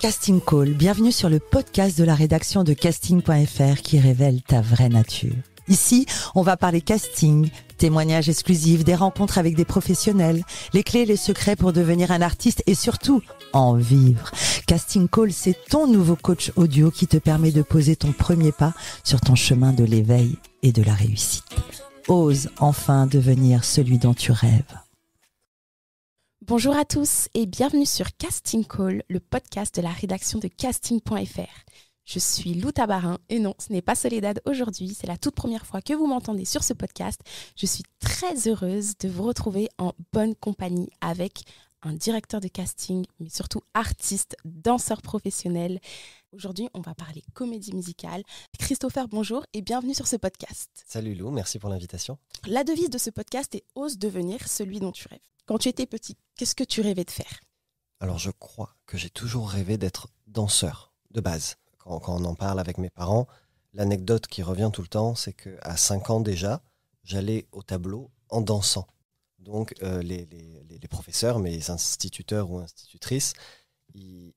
Casting Call, bienvenue sur le podcast de la rédaction de casting.fr qui révèle ta vraie nature. Ici, on va parler casting, témoignages exclusifs, des rencontres avec des professionnels, les clés et les secrets pour devenir un artiste et surtout, en vivre. Casting Call, c'est ton nouveau coach audio qui te permet de poser ton premier pas sur ton chemin de l'éveil et de la réussite. Ose enfin devenir celui dont tu rêves. Bonjour à tous et bienvenue sur Casting Call, le podcast de la rédaction de casting.fr. Je suis Lou Tabarin et non, ce n'est pas Soledad aujourd'hui, c'est la toute première fois que vous m'entendez sur ce podcast. Je suis très heureuse de vous retrouver en bonne compagnie avec un directeur de casting, mais surtout artiste, danseur professionnel. Aujourd'hui, on va parler comédie musicale. Christopher, bonjour et bienvenue sur ce podcast. Salut Lou, merci pour l'invitation. La devise de ce podcast est « Ose devenir celui dont tu rêves ». Quand tu étais petit, qu'est-ce que tu rêvais de faire ? Alors je crois que j'ai toujours rêvé d'être danseur, de base. Quand on en parle avec mes parents, l'anecdote qui revient tout le temps, c'est qu'à 5 ans déjà, j'allais au tableau en dansant. Donc les professeurs, mes instituteurs ou institutrices, ils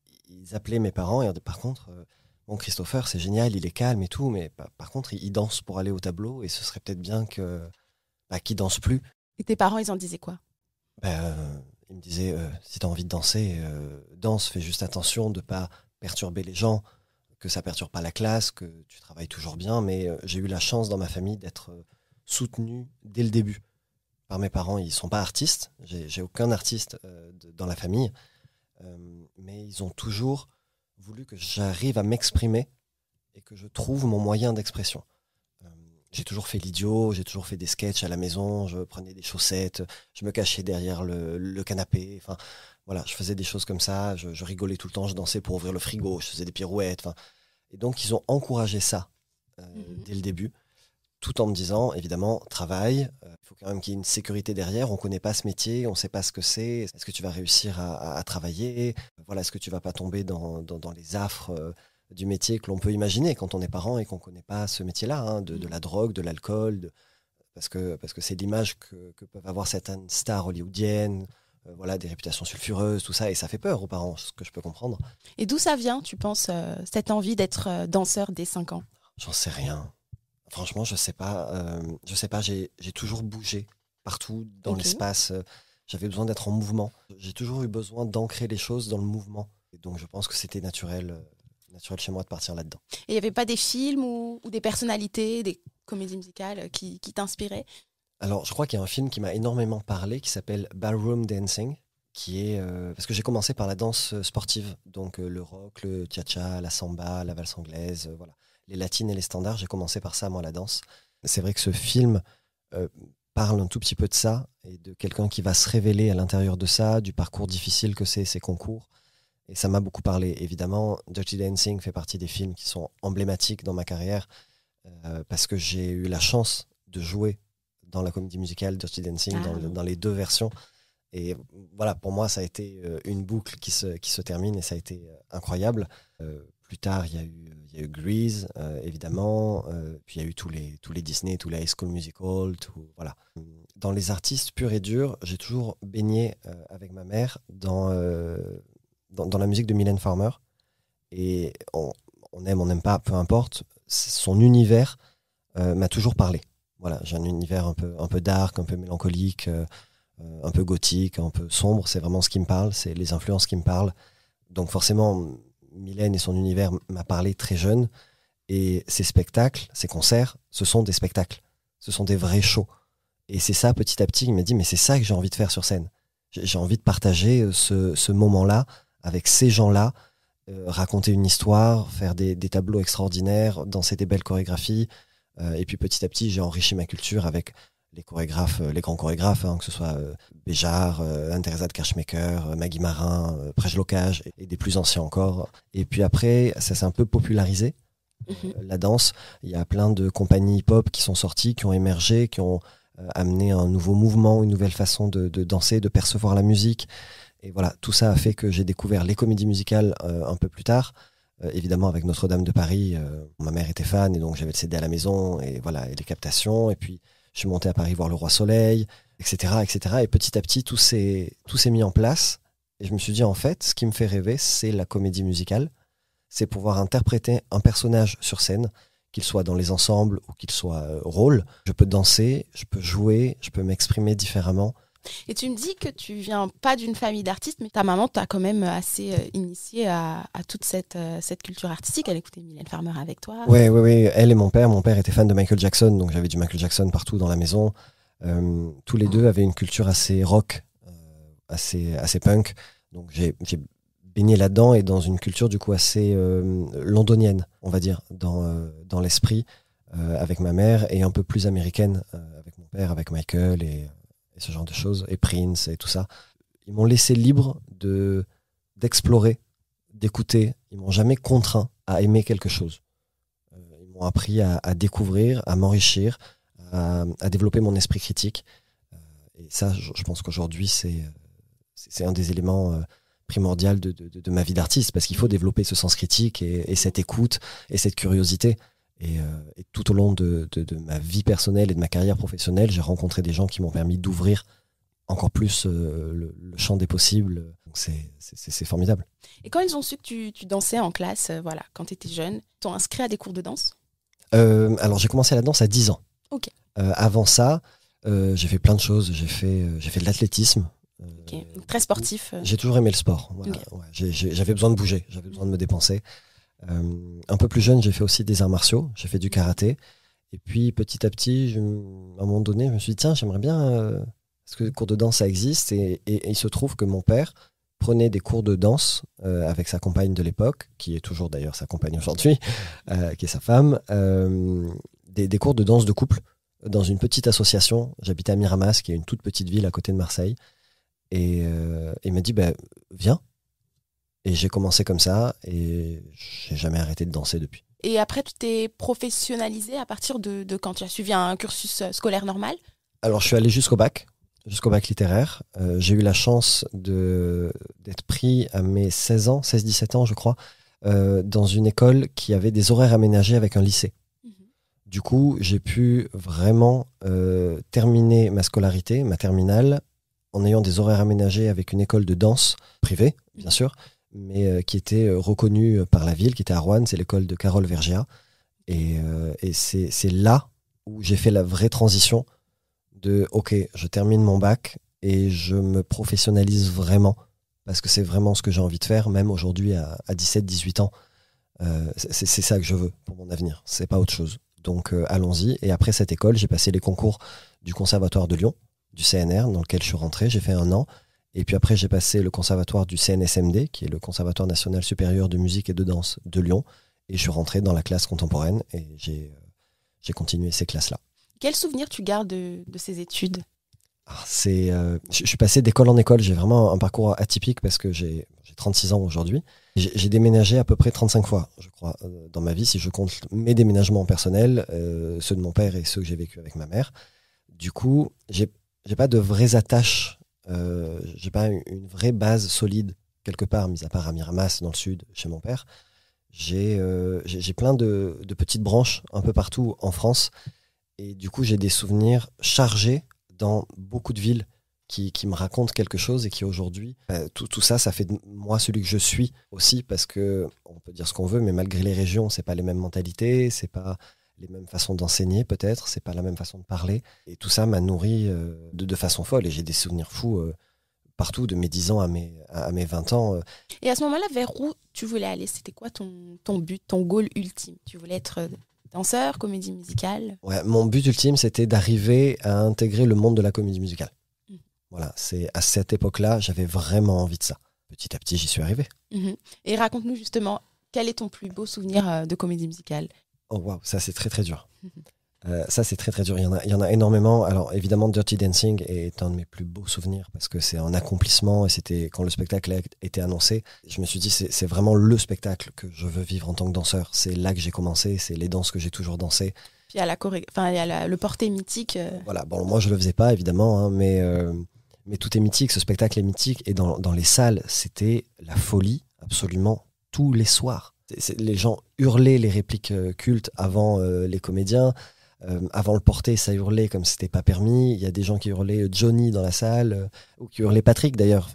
appelaient mes parents et par contre, bon Christopher c'est génial, il est calme et tout, mais par contre il danse pour aller au tableau et ce serait peut-être bien qu'il danse plus. Et tes parents, ils en disaient quoi ? Ils me disaient, si tu as envie de danser, danse, fais juste attention de ne pas perturber les gens, que ça ne perturbe pas la classe, que tu travailles toujours bien, mais j'ai eu la chance dans ma famille d'être soutenu dès le début par mes parents. Ils ne sont pas artistes, j'ai aucun artiste dans la famille, mais ils ont toujours voulu que j'arrive à m'exprimer et que je trouve mon moyen d'expression. J'ai toujours fait l'idiot, j'ai toujours fait des sketchs à la maison, je prenais des chaussettes, je me cachais derrière le canapé, enfin voilà, je faisais des choses comme ça, je rigolais tout le temps, je dansais pour ouvrir le frigo, je faisais des pirouettes, et donc ils ont encouragé ça dès le début, tout en me disant évidemment travaille, il faut quand même qu'il y ait une sécurité derrière, on ne connaît pas ce métier, on ne sait pas ce que c'est, est-ce que tu vas réussir à travailler, voilà, est-ce que tu ne vas pas tomber dans les affres du métier que l'on peut imaginer quand on est parent et qu'on ne connaît pas ce métier-là, de la drogue, de l'alcool, parce que c'est l'image que peuvent avoir certaines stars hollywoodiennes, voilà, des réputations sulfureuses, tout ça, et ça fait peur aux parents, ce que je peux comprendre. Et d'où ça vient, tu penses, cette envie d'être danseur dès 5 ans ? J'en sais rien. Franchement, je sais pas, j'ai toujours bougé partout dans l'espace, j'avais besoin d'être en mouvement. J'ai toujours eu besoin d'ancrer les choses dans le mouvement, et donc je pense que c'était naturel chez moi de partir là-dedans. Et il n'y avait pas des films ou des personnalités, des comédies musicales qui t'inspiraient ? Alors, je crois qu'il y a un film qui m'a énormément parlé, qui s'appelle Ballroom Dancing, qui est... parce que j'ai commencé par la danse sportive, donc le rock, le cha-cha, la samba, la valse anglaise, voilà. Les latines et les standards, j'ai commencé par ça, moi, la danse. C'est vrai que ce film parle un tout petit peu de ça, et de quelqu'un qui va se révéler à l'intérieur de ça, du parcours difficile que c'est, ces concours. Et ça m'a beaucoup parlé. Évidemment, Dirty Dancing fait partie des films qui sont emblématiques dans ma carrière parce que j'ai eu la chance de jouer dans la comédie musicale Dirty Dancing, dans les 2 versions. Et voilà, pour moi, ça a été une boucle qui se termine et ça a été incroyable. Plus tard, il y a eu Grease, évidemment. Puis il y a eu tous les Disney, tous les High School Musical. Voilà. Dans les artistes purs et durs, j'ai toujours baigné avec ma mère dans la musique de Mylène Farmer, et on aime, on n'aime pas, peu importe, son univers m'a toujours parlé. Voilà, j'ai un univers un peu dark, un peu mélancolique, un peu gothique, un peu sombre, c'est vraiment ce qui me parle, c'est les influences qui me parlent. Donc forcément, Mylène et son univers m'a parlé très jeune, et ses spectacles, ses concerts, ce sont des spectacles, ce sont des vrais shows. Et c'est ça, petit à petit, il m'a dit, mais c'est ça que j'ai envie de faire sur scène. J'ai envie de partager ce moment-là avec ces gens-là, raconter une histoire, faire des tableaux extraordinaires, danser des belles chorégraphies. Et puis petit à petit, j'ai enrichi ma culture avec les chorégraphes, les grands chorégraphes, que ce soit Béjart, Anne-Thérèse de Kerschmecker, Maggie Marin, Prej Locage et des plus anciens encore. Et puis après, ça s'est un peu popularisé, la danse. Il y a plein de compagnies hip-hop qui sont sorties, qui ont émergé, qui ont amené un nouveau mouvement, une nouvelle façon de danser, de percevoir la musique. Et voilà, tout ça a fait que j'ai découvert les comédies musicales un peu plus tard. Évidemment, avec Notre-Dame de Paris, ma mère était fan et donc j'avais le CD à la maison et voilà, et les captations. Et puis, je suis monté à Paris voir Le Roi Soleil, etc., etc. Et petit à petit, tout s'est mis en place. Et je me suis dit, en fait, ce qui me fait rêver, c'est la comédie musicale. C'est pouvoir interpréter un personnage sur scène, qu'il soit dans les ensembles ou qu'il soit rôle. Je peux danser, je peux jouer, je peux m'exprimer différemment. Et tu me dis que tu viens pas d'une famille d'artistes, mais ta maman t'a quand même assez initié à toute cette culture artistique. Elle écoutait Mylène Farmer avec toi. Oui, elle et mon père. Mon père était fan de Michael Jackson, donc j'avais du Michael Jackson partout dans la maison. Tous les deux avaient une culture assez rock, assez punk. Donc j'ai baigné là-dedans et dans une culture du coup assez londonienne, on va dire, dans l'esprit, avec ma mère, et un peu plus américaine avec mon père, avec Michael et ce genre de choses, et Prince et tout ça. Ils m'ont laissé libre d'explorer, d'écouter. Ils m'ont jamais contraint à aimer quelque chose. Ils m'ont appris à découvrir, à m'enrichir, à développer mon esprit critique. Et ça, je pense qu'aujourd'hui, c'est un des éléments primordiaux de ma vie d'artiste, parce qu'il faut développer ce sens critique et cette écoute et cette curiosité. Et tout au long de ma vie personnelle et de ma carrière professionnelle, j'ai rencontré des gens qui m'ont permis d'ouvrir encore plus le champ des possibles. Donc c'est formidable. Et quand ils ont su que tu dansais en classe, voilà, quand tu étais jeune, t'ont inscrit à des cours de danse? Alors j'ai commencé la danse à 10 ans. Ok. Avant ça, j'ai fait plein de choses. J'ai fait de l'athlétisme. Okay. Très sportif. J'ai toujours aimé le sport. Voilà. Okay. Ouais, j'avais besoin de bouger, j'avais besoin de me dépenser. Un peu plus jeune, j'ai fait aussi des arts martiaux, j'ai fait du karaté. Et puis petit à petit, à un moment donné, je me suis dit, tiens, j'aimerais bien... parce que les cours de danse, ça existe. Et il se trouve que mon père prenait des cours de danse avec sa compagne de l'époque, qui est toujours d'ailleurs sa compagne aujourd'hui, qui est sa femme, des cours de danse de couple dans une petite association. J'habitais à Miramas, qui est une toute petite ville à côté de Marseille. Et il m'a dit, viens. Et j'ai commencé comme ça et j'ai jamais arrêté de danser depuis. Et après, tu t'es professionnalisé à partir de quand tu as suivi un cursus scolaire normal? Alors, je suis allé jusqu'au bac littéraire. J'ai eu la chance d'être pris à mes 16-17 ans, je crois, dans une école qui avait des horaires aménagés avec un lycée. Du coup, j'ai pu vraiment terminer ma scolarité, ma terminale, en ayant des horaires aménagés avec une école de danse privée, bien sûr, mais qui était reconnue par la ville, qui était à Roanne, c'est l'école de Carole Vergea. Et c'est là où j'ai fait la vraie transition de « Ok, je termine mon bac et je me professionnalise vraiment, parce que c'est vraiment ce que j'ai envie de faire, même aujourd'hui à 17-18 ans. C'est ça que je veux pour mon avenir, c'est pas autre chose. Donc allons-y. » Et après cette école, j'ai passé les concours du Conservatoire de Lyon, du CNR, dans lequel je suis rentré. J'ai fait 1 an. Et puis après, j'ai passé le conservatoire du CNSMD, qui est le Conservatoire national supérieur de musique et de danse de Lyon. Et je suis rentré dans la classe contemporaine et j'ai continué ces classes-là. Quel souvenir tu gardes de ces études? Je suis passé d'école en école. J'ai vraiment un parcours atypique parce que j'ai 36 ans aujourd'hui. J'ai déménagé à peu près 35 fois, je crois, dans ma vie, si je compte mes déménagements personnels, ceux de mon père et ceux que j'ai vécu avec ma mère. Du coup, j'ai pas de vraies attaches. J'ai pas une vraie base solide quelque part, mis à part à Miramas dans le sud chez mon père. J'ai plein de petites branches un peu partout en France, et du coup j'ai des souvenirs chargés dans beaucoup de villes qui me racontent quelque chose et qui aujourd'hui, tout ça fait de moi celui que je suis aussi, parce que on peut dire ce qu'on veut, mais malgré les régions, c'est pas les mêmes mentalités, c'est pas les mêmes façons d'enseigner peut-être, c'est pas la même façon de parler, et tout ça m'a nourri de façon folle, et j'ai des souvenirs fous partout, de mes 10 ans à mes 20 ans. Et à ce moment-là, vers où tu voulais aller? C'était quoi ton but, ton goal ultime? Tu voulais être danseur, comédie musicale? Ouais, mon but ultime, c'était d'arriver à intégrer le monde de la comédie musicale. Voilà, c'est à cette époque-là, j'avais vraiment envie de ça. Petit à petit, j'y suis arrivé. Et raconte-nous justement, quel est ton plus beau souvenir de comédie musicale? Oh waouh, ça c'est très très dur. Ça c'est très très dur. Il y en a énormément. Alors évidemment, Dirty Dancing est un de mes plus beaux souvenirs parce que c'est un accomplissement, et c'était quand le spectacle a été annoncé, je me suis dit c'est vraiment le spectacle que je veux vivre en tant que danseur. C'est là que j'ai commencé, c'est les danses que j'ai toujours dansées. Puis il y a le porté mythique. Voilà, bon moi je le faisais pas évidemment, hein, mais tout est mythique, ce spectacle est mythique, et dans les salles, c'était la folie absolument tous les soirs. Les gens hurlaient les répliques cultes avant les comédiens. Avant le porter, ça hurlait comme c'était pas permis. Il y a des gens qui hurlaient Johnny dans la salle, ou qui hurlaient Patrick d'ailleurs.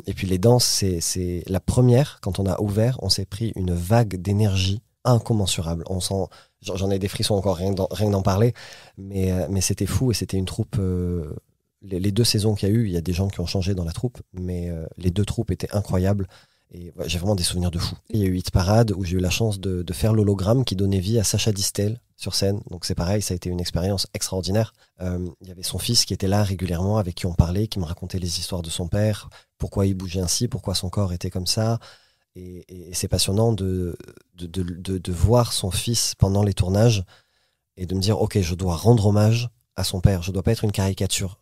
Et puis les danses, c'est la première, quand on a ouvert, on s'est pris une vague d'énergie incommensurable. J'en ai des frissons encore, rien que d'en parler, mais c'était fou et c'était une troupe. Les 2 saisons qu'il y a eu, il y a des gens qui ont changé dans la troupe, mais les 2 troupes étaient incroyables. Et ouais, j'ai vraiment des souvenirs de fou. Il y a eu Hit Parade où j'ai eu la chance de faire l'hologramme qui donnait vie à Sacha Distel sur scène. Donc c'est pareil, ça a été une expérience extraordinaire. Il y avait son fils qui était là régulièrement, avec qui on parlait, qui me racontait les histoires de son père, pourquoi il bougeait ainsi, pourquoi son corps était comme ça. Et c'est passionnant de voir son fils pendant les tournages et de me dire, ok, je dois rendre hommage à son père. Je dois pas être une caricature.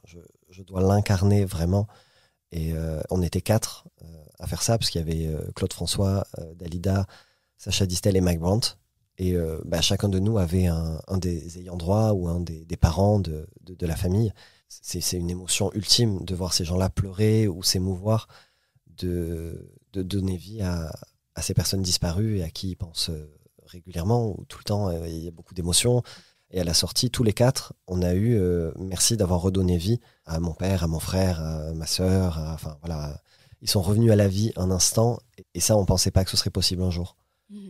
Je dois l'incarner vraiment. Et on était 4 à faire ça, parce qu'il y avait Claude François, Dalida, Sacha Distel et Mike Brandt. Et chacun de nous avait un des ayants droit ou un des parents de la famille. C'est une émotion ultime de voir ces gens-là pleurer ou s'émouvoir, de donner vie à ces personnes disparues et à qui ils pensent régulièrement ou tout le temps. Il y a beaucoup d'émotions. Et à la sortie, tous les 4, on a eu merci d'avoir redonné vie à mon père, à mon frère, à ma sœur. Enfin voilà, ils sont revenus à la vie un instant. Et ça, on pensait pas que ce serait possible un jour.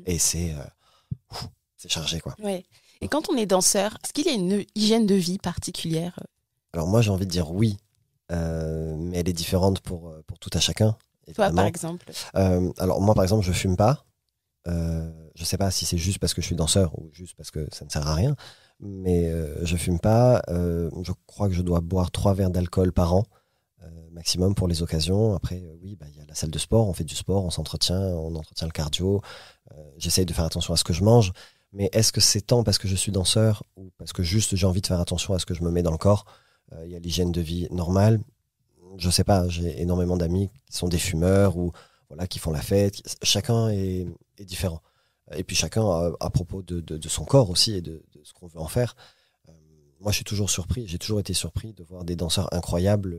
Et c'est chargé, quoi. Ouais. Et quand on est danseur, est-ce qu'il y a une hygiène de vie particulière? Alors moi, j'ai envie de dire oui, mais elle est différente pour tout à chacun. Toi, par exemple? Alors moi, par exemple, je fume pas. Je sais pas si c'est juste parce que je suis danseur ou juste parce que ça ne sert à rien, mais je fume pas. Je crois que je dois boire 3 verres d'alcool par an maximum pour les occasions. Après, oui, y a la salle de sport, on fait du sport, on s'entretient, on entretient le cardio. J'essaye de faire attention à ce que je mange, mais est-ce que c'est tant parce que je suis danseur ou parce que juste j'ai envie de faire attention à ce que je me mets dans le corps? Il y a l'hygiène de vie normale. Je sais pas, j'ai énormément d'amis qui sont des fumeurs ou voilà, qui font la fête. Chacun est différent. Et puis chacun, à propos de son corps aussi et de ce qu'on veut en faire. Moi, j'ai toujours été surpris de voir des danseurs incroyables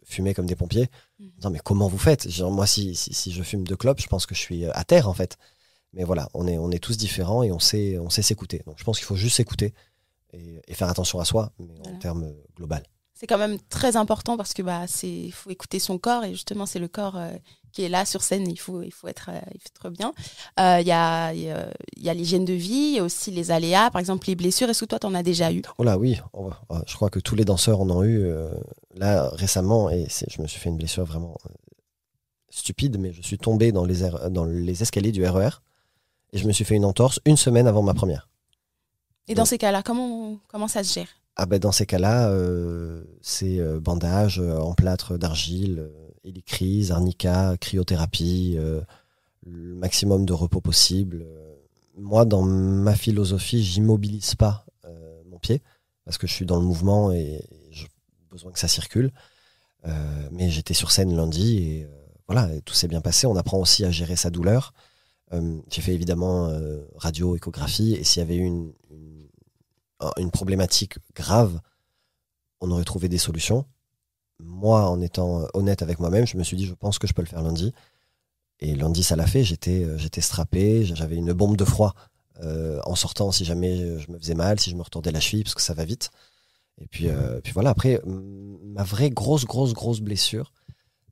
fumer comme des pompiers. Non, mais comment vous faites? Genre, moi, si je fume 2 clopes, je pense que je suis à terre, en fait. Mais voilà, on est tous différents et on sait s'écouter. Donc, je pense qu'il faut juste s'écouter et faire attention à soi, mais en termes global. C'est quand même très important parce que faut écouter son corps et justement, c'est le corps qui est là sur scène. Il faut être bien. Il y a l'hygiène de vie, il y a aussi les aléas, par exemple les blessures. Est-ce que toi, tu en as déjà eu? Oh là, oui. Je crois que tous les danseurs en ont eu là récemment et je me suis fait une blessure vraiment stupide, mais je suis tombé dans les escaliers du RER et je me suis fait une entorse 1 semaine avant ma première. Et dans ces cas-là, comment ça se gère? Dans ces cas-là, c'est bandage en plâtre d'argile, hélicryse, arnica, cryothérapie, le maximum de repos possible. Moi, dans ma philosophie, j'immobilise pas mon pied parce que je suis dans le mouvement et j'ai besoin que ça circule. Mais j'étais sur scène lundi et voilà, et tout s'est bien passé. On apprend aussi à gérer sa douleur. J'ai fait évidemment radio, échographie et s'il y avait eu une problématique grave, on aurait trouvé des solutions. Moi, en étant honnête avec moi-même, je me suis dit, je pense que je peux le faire lundi. Et lundi, ça l'a fait. J'étais strappé, j'avais une bombe de froid en sortant si jamais je me faisais mal, si je me retordais la cheville, parce que ça va vite. Et puis voilà, après, ma vraie grosse blessure,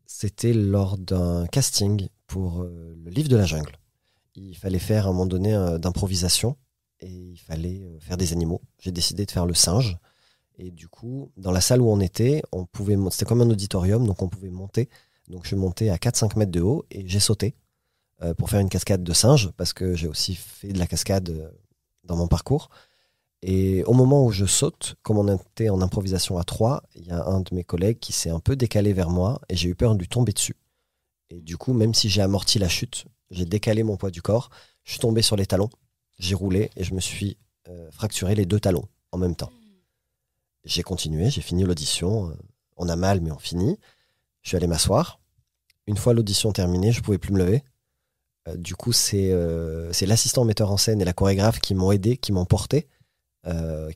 c'était lors d'un casting pour le livre de la jungle. Il fallait faire à un moment donné d'improvisation. Et il fallait faire des animaux. J'ai décidé de faire le singe. Et du coup, dans la salle où on était, c'était comme un auditorium, donc on pouvait monter. Donc je suis monté à 4-5 mètres de haut et j'ai sauté pour faire une cascade de singe, parce que j'ai aussi fait de la cascade dans mon parcours. Et au moment où je saute, comme on était en improvisation à 3, il y a un de mes collègues qui s'est un peu décalé vers moi et j'ai eu peur de lui tomber dessus. Et du coup, même si j'ai amorti la chute, j'ai décalé mon poids du corps, je suis tombé sur les talons. J'ai roulé et je me suis fracturé les 2 talons en même temps. J'ai continué, j'ai fini l'audition. On a mal, mais on finit. Je suis allé m'asseoir. Une fois l'audition terminée, je ne pouvais plus me lever. Du coup, c'est l'assistant metteur en scène et la chorégraphe qui m'ont aidé, qui m'ont porté,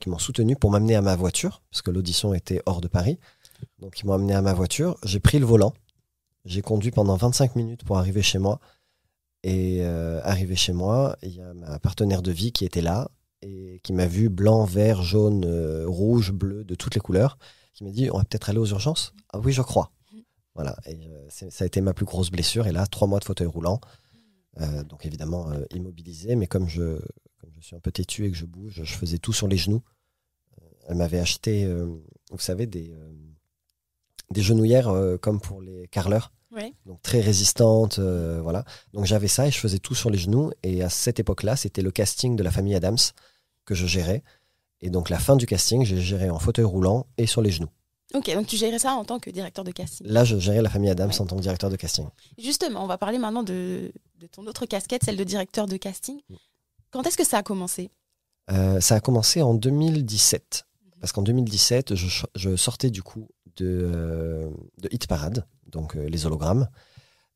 qui m'ont soutenu pour m'amener à ma voiture, parce que l'audition était hors de Paris. Donc, ils m'ont amené à ma voiture. J'ai pris le volant. J'ai conduit pendant 25 minutes pour arriver chez moi. Et arrivé chez moi, il y a ma partenaire de vie qui était là. et qui m'a vu blanc, vert, jaune, rouge, bleu, de toutes les couleurs, qui m'a dit on va peut-être aller aux urgences. Ah oui, je crois. Voilà, et ça a été ma plus grosse blessure. Et là, 3 mois de fauteuil roulant. Donc évidemment immobilisé, mais comme je suis un peu têtu et que je bouge, je faisais tout sur les genoux. Elle m'avait acheté, vous savez, des genouillères comme pour les carreleurs. Ouais. Donc très résistantes, voilà. Donc j'avais ça et je faisais tout sur les genoux. Et à cette époque-là, c'était le casting de la famille Adams que je gérais. Et donc la fin du casting, j'ai géré en fauteuil roulant et sur les genoux. Ok, donc tu gérais ça en tant que directeur de casting. Là, je gérais la famille Adams en tant que directeur de casting. Justement, on va parler maintenant de ton autre casquette, celle de directeur de casting. Quand est-ce que ça a commencé ? Ça a commencé en 2017. Parce qu'en 2017, je sortais du coup de Hit Parade, donc les hologrammes.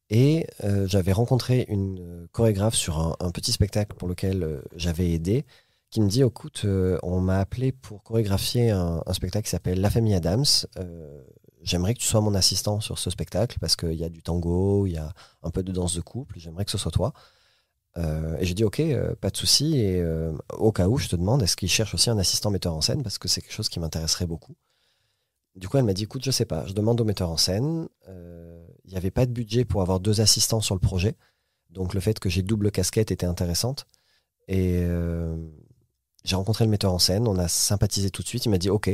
Et j'avais rencontré une chorégraphe sur un petit spectacle pour lequel j'avais aidé, qui me dit, écoute, on m'a appelé pour chorégraphier un spectacle qui s'appelle La Famille Adams. J'aimerais que tu sois mon assistant sur ce spectacle parce qu'il y a du tango, il y a un peu de danse de couple, j'aimerais que ce soit toi. Et j'ai dit, ok, pas de souci. Et au cas où, je te demande, est-ce qu'il cherche aussi un assistant metteur en scène parce que c'est quelque chose qui m'intéresserait beaucoup. Du coup, elle m'a dit, écoute, je sais pas, je demande au metteur en scène. Il n'y avait pas de budget pour avoir 2 assistants sur le projet. Donc le fait que j'ai double casquette était intéressante. Et j'ai rencontré le metteur en scène, on a sympathisé tout de suite. Il m'a dit, ok,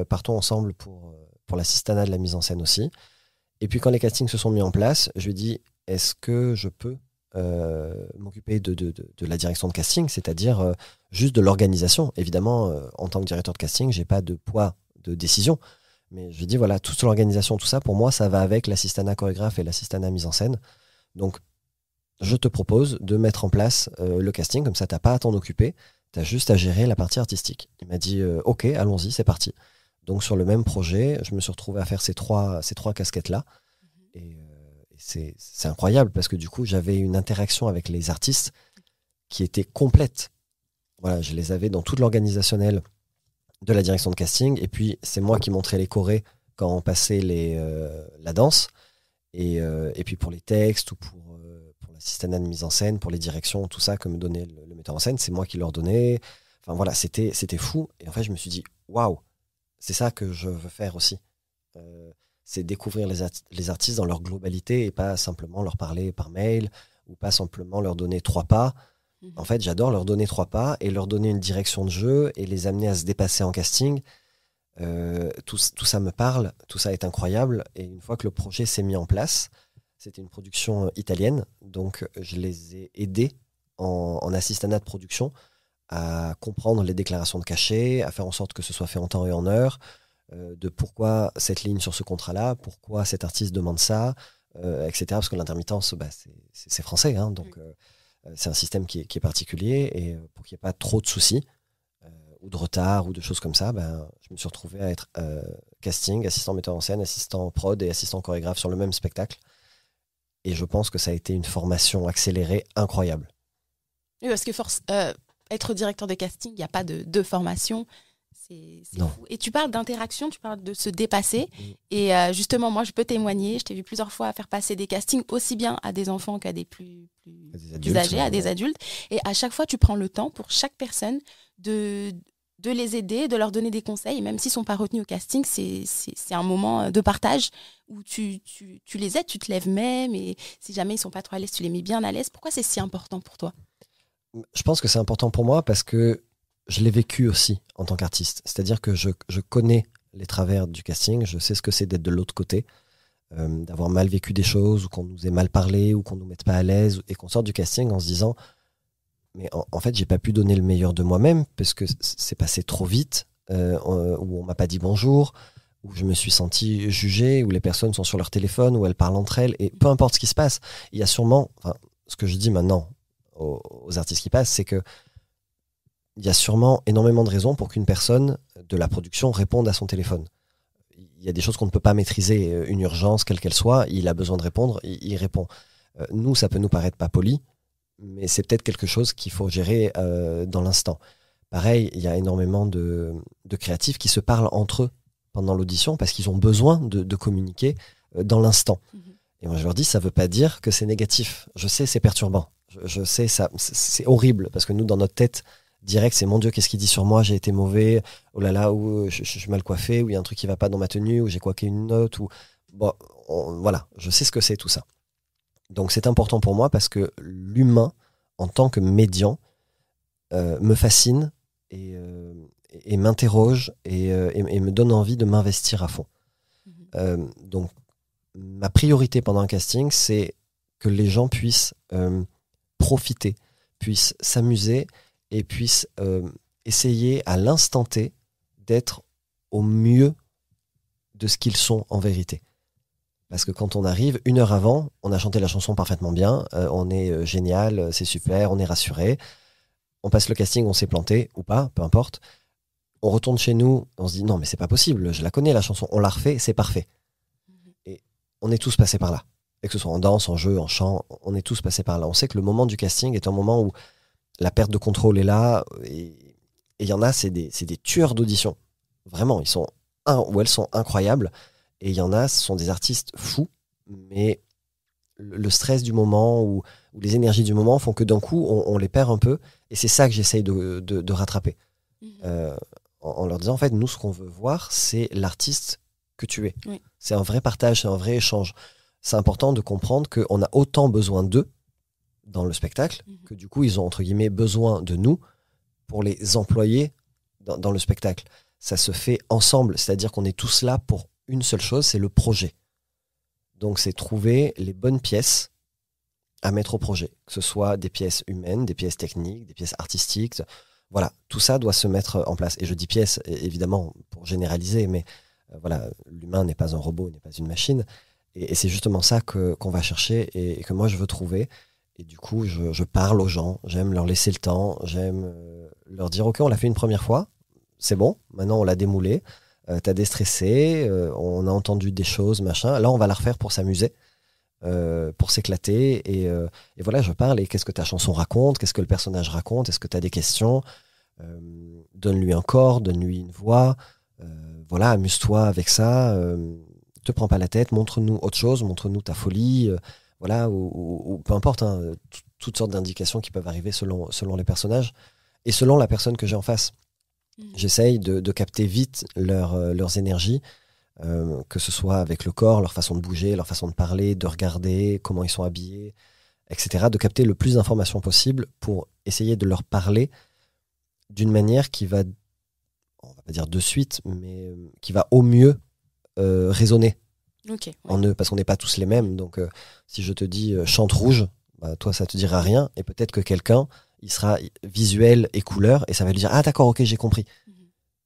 partons ensemble pour l'assistanat de la mise en scène aussi. Et puis quand les castings se sont mis en place, je lui ai dit, est-ce que je peux m'occuper de la direction de casting, c'est-à-dire juste de l'organisation. Évidemment, en tant que directeur de casting, j'ai pas de poids de décision. Mais je dis, voilà, toute l'organisation, tout ça, pour moi, ça va avec l'assistanat chorégraphe et l'assistanat mise en scène. Donc, je te propose de mettre en place le casting, comme ça, tu n'as pas à t'en occuper, tu as juste à gérer la partie artistique. Il m'a dit, ok, allons-y, c'est parti. Donc, sur le même projet, je me suis retrouvé à faire ces trois casquettes-là. Et c'est incroyable, parce que du coup, j'avais une interaction avec les artistes qui était complète. Voilà, je les avais dans toute l'organisationnel de la direction de casting, et puis c'est moi qui montrais les chorés quand on passait la danse, et puis pour les textes ou pour l'assistanat de mise en scène, pour les directions, tout ça que me donnait le metteur en scène, c'est moi qui leur donnais. Enfin voilà, c'était fou. Et en fait, je me suis dit, waouh, c'est ça que je veux faire aussi. C'est découvrir les artistes dans leur globalité et pas simplement leur parler par mail ou pas simplement leur donner 3 pas. En fait, j'adore leur donner 3 pas et leur donner une direction de jeu et les amener à se dépasser en casting. Tout ça me parle, tout ça est incroyable. Et une fois que le projet s'est mis en place, c'était une production italienne, donc je les ai aidés en assistanat de production à comprendre les déclarations de cachet, à faire en sorte que ce soit fait en temps et en heure, de pourquoi cette ligne sur ce contrat-là, pourquoi cet artiste demande ça, etc. Parce que l'intermittence, c'est français, hein, donc c'est un système qui est particulier, et pour qu'il n'y ait pas trop de soucis, ou de retard, ou de choses comme ça, je me suis retrouvé à être casting, assistant metteur en scène, assistant prod et assistant chorégraphe sur le même spectacle. Et je pense que ça a été une formation accélérée incroyable. Oui, parce que être directeur de casting, il n'y a pas de formation. C'est fou. Et tu parles d'interaction, tu parles de se dépasser. Et justement, moi, je peux témoigner. Je t'ai vu plusieurs fois faire passer des castings aussi bien à des enfants qu'à des plus âgés, à des adultes. Et à chaque fois, tu prends le temps pour chaque personne de les aider, de leur donner des conseils. Et même s'ils ne sont pas retenus au casting, c'est un moment de partage où tu les aides, tu te lèves même. Et si jamais ils ne sont pas trop à l'aise, tu les mets bien à l'aise. Pourquoi c'est si important pour toi ? Je pense que c'est important pour moi parce que je l'ai vécu aussi en tant qu'artiste. C'est-à-dire que je connais les travers du casting, je sais ce que c'est d'être de l'autre côté, d'avoir mal vécu des choses, ou qu'on nous ait mal parlé, ou qu'on nous mette pas à l'aise, et qu'on sorte du casting en se disant mais en fait, j'ai pas pu donner le meilleur de moi-même parce que c'est passé trop vite, où on m'a pas dit bonjour, où je me suis senti jugé, où les personnes sont sur leur téléphone, où elles parlent entre elles, et peu importe ce qui se passe, il y a sûrement, ce que je dis maintenant aux artistes qui passent, c'est que il y a sûrement énormément de raisons pour qu'une personne de la production réponde à son téléphone. Il y a des choses qu'on ne peut pas maîtriser, une urgence, quelle qu'elle soit, il a besoin de répondre, il répond. Nous, ça peut nous paraître pas poli, mais c'est peut-être quelque chose qu'il faut gérer dans l'instant. Pareil, il y a énormément de créatifs qui se parlent entre eux pendant l'audition parce qu'ils ont besoin de communiquer dans l'instant. Et moi, je leur dis, ça ne veut pas dire que c'est négatif. Je sais, c'est perturbant. Je sais, c'est horrible parce que nous, dans notre tête, direct, c'est mon Dieu, qu'est-ce qu'il dit sur moi, j'ai été mauvais, oh là là, ou je suis mal coiffé, ou il y a un truc qui va pas dans ma tenue, ou j'ai coiqué une note, ou bon, voilà, je sais ce que c'est tout ça. Donc c'est important pour moi parce que l'humain, en tant que médian, me fascine et m'interroge et me donne envie de m'investir à fond. Donc ma priorité pendant un casting, c'est que les gens puissent profiter, puissent s'amuser et puissent essayer à l'instant T d'être au mieux de ce qu'ils sont en vérité. Parce que quand on arrive, 1 heure avant, on a chanté la chanson parfaitement bien, on est génial, c'est super, on est rassuré. On passe le casting, on s'est planté ou pas, peu importe. On retourne chez nous, on se dit non mais c'est pas possible, je la connais la chanson, on la refait, c'est parfait. Et on est tous passés par là. Et que ce soit en danse, en jeu, en chant, on est tous passés par là. On sait que le moment du casting est un moment où la perte de contrôle est là, et il y en a, c'est des tueurs d'audition. Vraiment, ils sont ou elles sont incroyables. Et il y en a, ce sont des artistes fous, mais le stress du moment ou les énergies du moment font que d'un coup, on les perd un peu. Et c'est ça que j'essaye de rattraper. En leur disant, en fait, nous, ce qu'on veut voir, c'est l'artiste que tu es. Oui. C'est un vrai partage, c'est un vrai échange. C'est important de comprendre qu'on a autant besoin d'eux dans le spectacle que du coup, ils ont, entre guillemets, besoin de nous pour les employer dans le spectacle. Ça se fait ensemble, c'est-à-dire qu'on est tous là pour une seule chose, c'est le projet. Donc, c'est trouver les bonnes pièces à mettre au projet, que ce soit des pièces humaines, des pièces techniques, des pièces artistiques. Voilà, tout ça doit se mettre en place. Et je dis pièces, évidemment, pour généraliser, mais voilà, l'humain n'est pas un robot, n'est pas une machine. Et c'est justement ça qu'on va chercher et que moi, je veux trouver. Et du coup, je parle aux gens, j'aime leur laisser le temps, j'aime leur dire, OK, on l'a fait une première fois, c'est bon, maintenant on l'a démoulé. T'as déstressé, on a entendu des choses, machin. Là, on va la refaire pour s'amuser, pour s'éclater. Et voilà, je parle. Et qu'est-ce que ta chanson raconte? Qu'est-ce que le personnage raconte? Est-ce que tu as des questions? Donne-lui un corps, donne-lui une voix. Voilà, amuse-toi avec ça. Te prends pas la tête. Montre-nous autre chose. Montre-nous ta folie. Voilà, ou peu importe. Hein, toutes sortes d'indications qui peuvent arriver selon les personnages et selon la personne que j'ai en face. J'essaye de capter vite leurs énergies, que ce soit avec le corps, leur façon de bouger, leur façon de parler, de regarder, comment ils sont habillés, etc. De capter le plus d'informations possible pour essayer de leur parler d'une manière qui va, on va pas dire de suite, mais qui va au mieux résonner en eux, parce qu'on n'est pas tous les mêmes. Donc si je te dis chante rouge, bah, toi ça te dira rien, et peut-être que quelqu'un il sera visuel et couleur, et ça va lui dire « Ah d'accord, ok, j'ai compris ».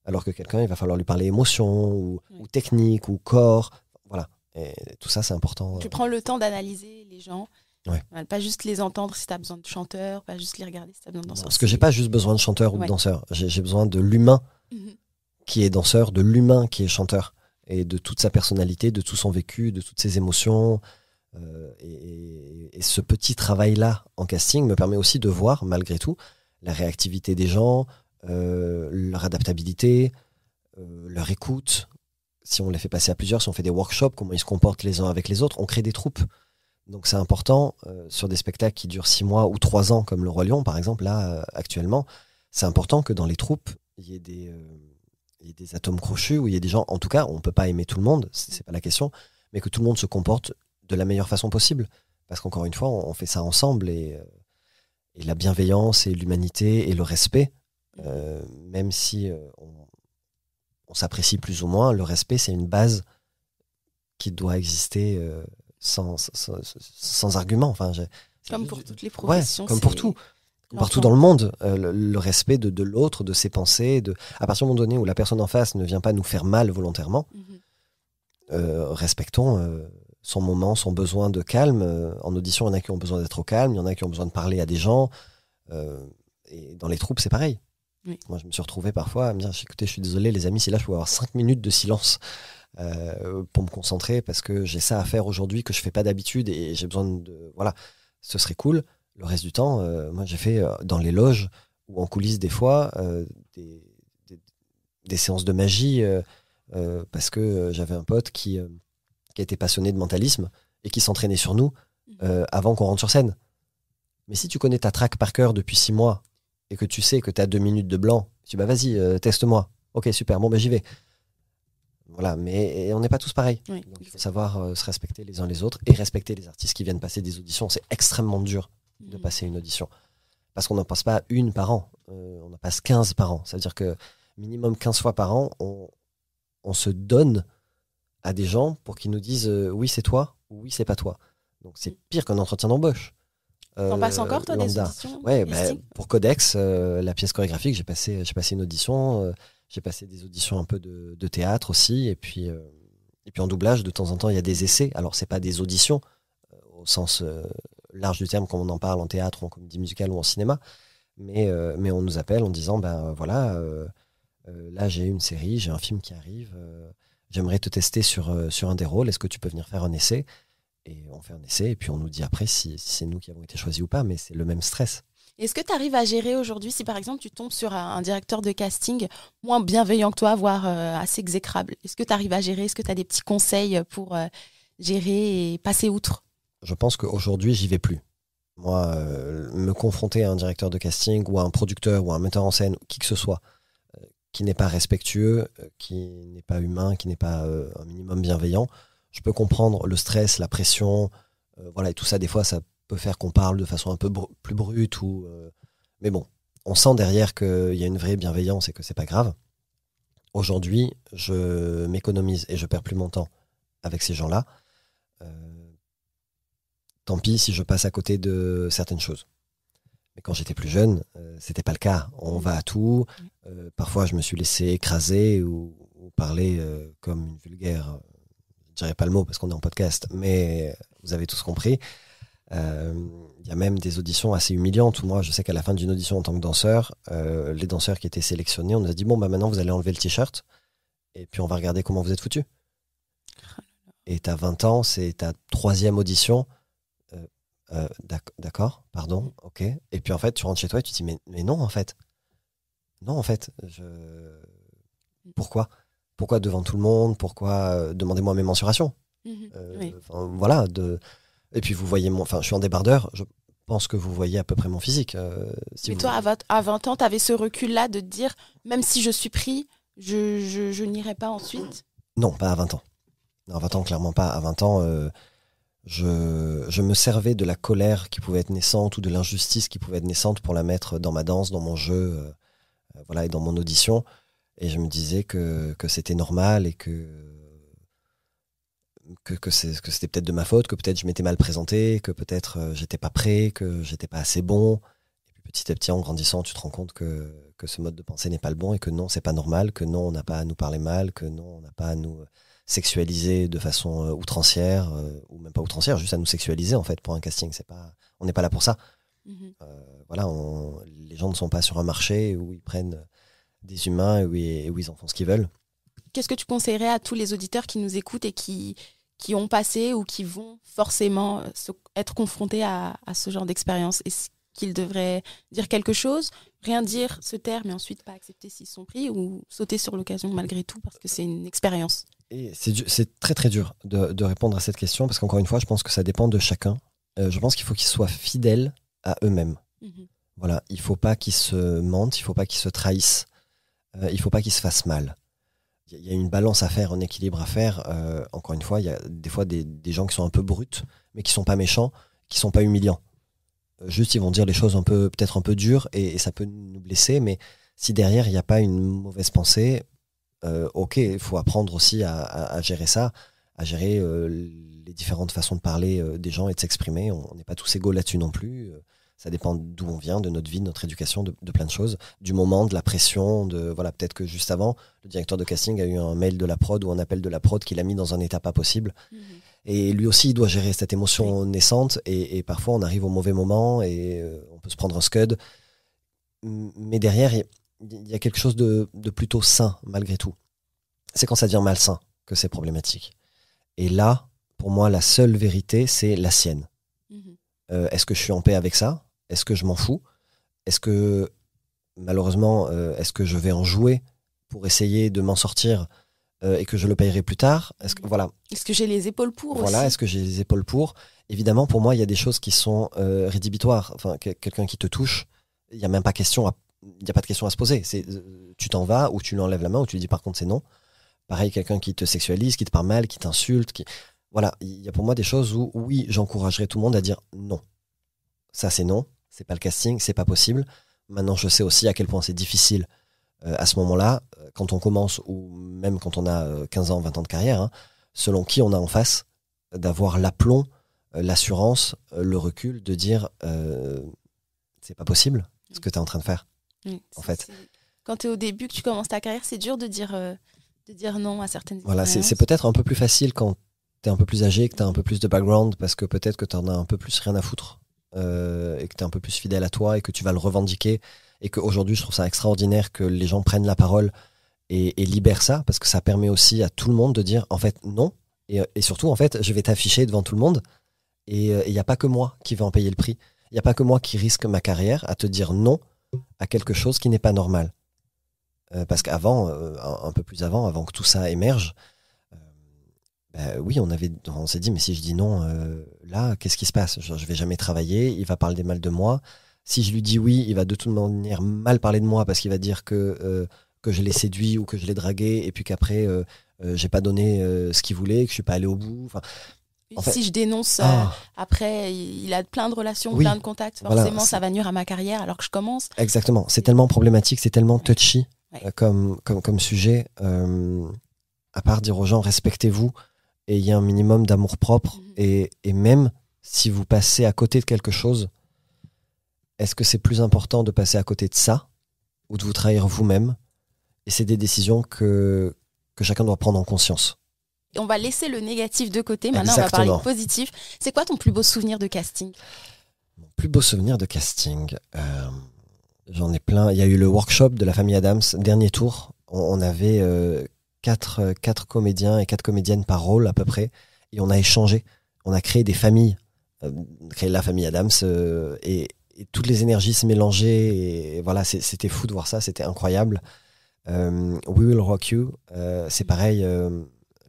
Alors que quelqu'un, il va falloir lui parler émotion, ou technique, ou corps. Voilà. Et tout ça, c'est important. Tu prends le temps d'analyser les gens. Ouais. Pas juste les entendre si tu as besoin de chanteurs, pas juste les regarder si tu as besoin de danseurs. Parce que j'ai pas juste besoin de chanteurs ou de danseurs. J'ai besoin de l'humain qui est danseur, de l'humain qui est chanteur. Et de toute sa personnalité, de tout son vécu, de toutes ses émotions. Et ce petit travail-là en casting me permet aussi de voir, malgré tout, la réactivité des gens, leur adaptabilité, leur écoute. Si on les fait passer à plusieurs, si on fait des workshops, comment ils se comportent les uns avec les autres, on crée des troupes. Donc c'est important, sur des spectacles qui durent 6 mois ou 3 ans, comme le Roi Lion, par exemple, là, actuellement, c'est important que dans les troupes, il y ait des atomes crochus, où il y ait des gens, en tout cas, on ne peut pas aimer tout le monde, c'est pas la question, mais que tout le monde se comporte de la meilleure façon possible. Parce qu'encore une fois, on fait ça ensemble, et la bienveillance et l'humanité et le respect, même si on s'apprécie plus ou moins, le respect, c'est une base qui doit exister sans argument. Enfin, comme pour toutes les professions. Ouais, comme pour tout. Partout dans le monde, le respect de l'autre, de ses pensées. À partir du moment donné où la personne en face ne vient pas nous faire mal volontairement, respectons son moment, son besoin de calme. En audition, il y en a qui ont besoin d'être au calme, il y en a qui ont besoin de parler à des gens. Et dans les troupes, c'est pareil. Oui. Moi, je me suis retrouvé parfois à me dire, écoutez, je suis désolé les amis, si là je pouvais avoir 5 minutes de silence pour me concentrer, parce que j'ai ça à faire aujourd'hui que je fais pas d'habitude et j'ai besoin de... Voilà, ce serait cool. Le reste du temps, moi j'ai fait dans les loges ou en coulisses des fois des séances de magie parce que j'avais un pote qui était passionné de mentalisme et qui s'entraînait sur nous avant qu'on rentre sur scène. Mais si tu connais ta track par cœur depuis 6 mois et que tu sais que tu as 2 minutes de blanc, tu dis bah vas-y, teste-moi. Ok, super, bon, j'y vais. Voilà, mais on n'est pas tous pareils. Oui, Donc, il faut savoir se respecter les uns les autres et respecter les artistes qui viennent passer des auditions. C'est extrêmement dur de passer une audition. Parce qu'on n'en passe pas une par an, on en passe 15 par an. C'est-à-dire que minimum 15 fois par an, on se donne à des gens pour qu'ils nous disent oui, c'est toi ou oui, c'est pas toi. Donc c'est pire qu'un entretien d'embauche. T'en passes encore, toi, des lambda. auditions? Ouais, pour Codex, la pièce chorégraphique, j'ai passé une audition. J'ai passé des auditions un peu de théâtre aussi. Et puis en doublage, de temps en temps, il y a des essais. Alors, c'est pas des auditions au sens large du terme, comme on en parle en théâtre, en comédie musicale ou en cinéma. Mais on nous appelle en disant, voilà, là, j'ai une série, j'ai un film qui arrive. J'aimerais te tester sur un des rôles. Est-ce que tu peux venir faire un essai? Et on fait un essai, et puis on nous dit après si c'est nous qui avons été choisis ou pas, mais c'est le même stress. Est-ce que tu arrives à gérer aujourd'hui, si par exemple tu tombes sur un directeur de casting moins bienveillant que toi, voire assez exécrable? Est-ce que tu arrives à gérer? Est-ce que tu as des petits conseils pour gérer et passer outre? Je pense qu'aujourd'hui, j'y vais plus. Moi, me confronter à un directeur de casting ou à un producteur ou à un metteur en scène, qui que ce soit, qui n'est pas respectueux, qui n'est pas humain, qui n'est pas un minimum bienveillant, je peux comprendre le stress, la pression, voilà, et tout ça, des fois, ça peut faire qu'on parle de façon un peu plus brute. Mais bon, on sent derrière qu'il y a une vraie bienveillance et que c'est pas grave. Aujourd'hui, je m'économise et je perds plus mon temps avec ces gens-là. Tant pis si je passe à côté de certaines choses. Mais quand j'étais plus jeune, c'était pas le cas. On va à tout. Parfois, je me suis laissé écraser ou parler comme une vulgaire. Je dirais pas le mot parce qu'on est en podcast, mais vous avez tous compris. Il y a même des auditions assez humiliantes où moi, je sais qu'à la fin d'une audition en tant que danseur, les danseurs qui étaient sélectionnés, on nous a dit bon, maintenant vous allez enlever le t-shirt et puis on va regarder comment vous êtes foutus. Et t'as 20 ans, c'est ta 3e audition. D'accord, pardon, ok. Et puis en fait, tu rentres chez toi et tu te dis mais non, en fait. Non, en fait. Pourquoi devant tout le monde? Pourquoi demandez-moi mes mensurations? Oui. Voilà. Et puis vous voyez je suis en débardeur, je pense que vous voyez à peu près mon physique. Mais toi, à 20 ans, tu avais ce recul-là de te dire, même si je suis pris, je n'irai pas ensuite? Non, pas à 20 ans. Non, à 20 ans, clairement pas. À 20 ans, je me servais de la colère qui pouvait être naissante ou de l'injustice qui pouvait être naissante pour la mettre dans ma danse, dans mon jeu, voilà, et dans mon audition. Et je me disais que c'était normal et que c'était peut-être de ma faute, que peut-être je m'étais mal présenté, que peut-être j'étais pas prêt, que j'étais pas assez bon. Et puis petit à petit, en grandissant, tu te rends compte que ce mode de pensée n'est pas le bon et que non, c'est pas normal, que non, on n'a pas à nous parler mal, que non, on n'a pas à nous sexualiser de façon outrancière, ou même pas outrancière, juste à nous sexualiser en fait pour un casting. On n'est pas là pour ça. Voilà, les gens ne sont pas sur un marché où ils prennent des humains et où ils en font ce qu'ils veulent. Qu'est-ce que tu conseillerais à tous les auditeurs qui nous écoutent et qui ont passé ou qui vont forcément être confrontés à ce genre d'expérience? Est-ce qu'ils devraient dire quelque chose, rien dire, se taire, mais ensuite pas accepter s'ils sont pris, ou sauter sur l'occasion malgré tout parce que c'est une expérience? Et c'est très très dur de répondre à cette question parce qu'encore une fois, je pense que ça dépend de chacun. Je pense qu'il faut qu'ils soient fidèles à eux-mêmes. Voilà, il ne faut pas qu'ils se mentent, il ne faut pas qu'ils se trahissent, il ne faut pas qu'ils se fassent mal. Il y a une balance à faire, un équilibre à faire. Encore une fois, il y a des fois des gens qui sont un peu bruts, mais qui ne sont pas méchants, qui ne sont pas humiliants. Juste, ils vont dire les choses peut-être un peu dures et ça peut nous blesser, mais si derrière, il n'y a pas une mauvaise pensée, ok, il faut apprendre aussi à gérer ça, à gérer les différentes façons de parler des gens et de s'exprimer. On n'est pas tous égaux là-dessus non plus. Ça dépend d'où on vient, de notre vie, de notre éducation, de plein de choses, du moment, de la pression, voilà, peut-être que juste avant, le directeur de casting a eu un mail de la prod ou un appel de la prod qui l'a mis dans un état pas possible. Et lui aussi, il doit gérer cette émotion naissante et parfois on arrive au mauvais moment et on peut se prendre un scud. Mais derrière, il y a quelque chose de plutôt sain malgré tout. C'est quand ça devient malsain que c'est problématique. Et là, pour moi, la seule vérité, c'est la sienne. Est-ce que je suis en paix avec ça? Est-ce que je m'en fous? Est-ce que, malheureusement, est-ce que je vais en jouer pour essayer de m'en sortir et que je le payerai plus tard? Est-ce que j'ai les épaules pour aussi? Est-ce que j'ai les épaules pour? Évidemment, pour moi, il y a des choses qui sont rédhibitoires. Enfin, quelqu'un qui te touche, il n'y a même pas question il n'y a pas de question à se poser. Tu t'en vas, ou tu lui enlèves la main, ou tu lui dis par contre c'est non. Pareil, quelqu'un qui te sexualise, qui te parle mal, qui t'insulte. Voilà, il y a pour moi des choses où, oui, j'encouragerais tout le monde à dire non. Ça, c'est non. C'est pas le casting, c'est pas possible. Maintenant, je sais aussi à quel point c'est difficile à ce moment-là, quand on commence, ou même quand on a 15 ans, 20 ans de carrière, hein, selon qui on a en face, d'avoir l'aplomb, l'assurance, le recul, de dire c'est pas possible ce que tu es en train de faire. Oui, en fait. Quand tu es au début, que tu commences ta carrière, c'est dur de dire non à certaines voilà, expériences. c'est peut-être un peu plus facile quand tu es un peu plus âgé, que tu as un peu plus de background, parce que peut-être que tu en as un peu plus rien à foutre, et que tu es un peu plus fidèle à toi, et que tu vas le revendiquer, et qu'aujourd'hui, je trouve ça extraordinaire que les gens prennent la parole et libèrent ça, parce que ça permet aussi à tout le monde de dire, en fait, non, et surtout, en fait, je vais t'afficher devant tout le monde, et il n'y a pas que moi qui vais en payer le prix. Il n'y a pas que moi qui risque ma carrière à te dire non à quelque chose qui n'est pas normal. Parce qu'avant, un peu plus avant que tout ça émerge, oui, on s'est dit, mais si je dis non, là, qu'est-ce qui se passe? Je vais jamais travailler, il va parler mal de moi. Si je lui dis oui, il va de toute manière mal parler de moi, parce qu'il va dire que je l'ai séduit ou que je l'ai dragué, et puis qu'après, j'ai pas donné ce qu'il voulait, que je suis pas allé au bout. Enfin, si je dénonce, après, il a plein de relations, oui, plein de contacts, forcément, ça va nuire à ma carrière alors que je commence. Exactement, c'est tellement problématique, c'est tellement touchy comme sujet. À part dire aux gens, respectez-vous, et il y a un minimum d'amour-propre, et même si vous passez à côté de quelque chose, est-ce que c'est plus important de passer à côté de ça, ou de vous trahir vous-même? Et c'est des décisions que chacun doit prendre en conscience. On va laisser le négatif de côté. Maintenant, on va parler de positif. C'est quoi ton plus beau souvenir de casting? Mon plus beau souvenir de casting, j'en ai plein. Il y a eu le workshop de la famille Adams, dernier tour. On avait 4 comédiens et 4 comédiennes par rôle à peu près. Et on a échangé. On a créé des familles. Créé la famille Adams. Et toutes les énergies se mélangeaient. Et voilà, c'était fou de voir ça. C'était incroyable. We Will Rock You. C'est pareil.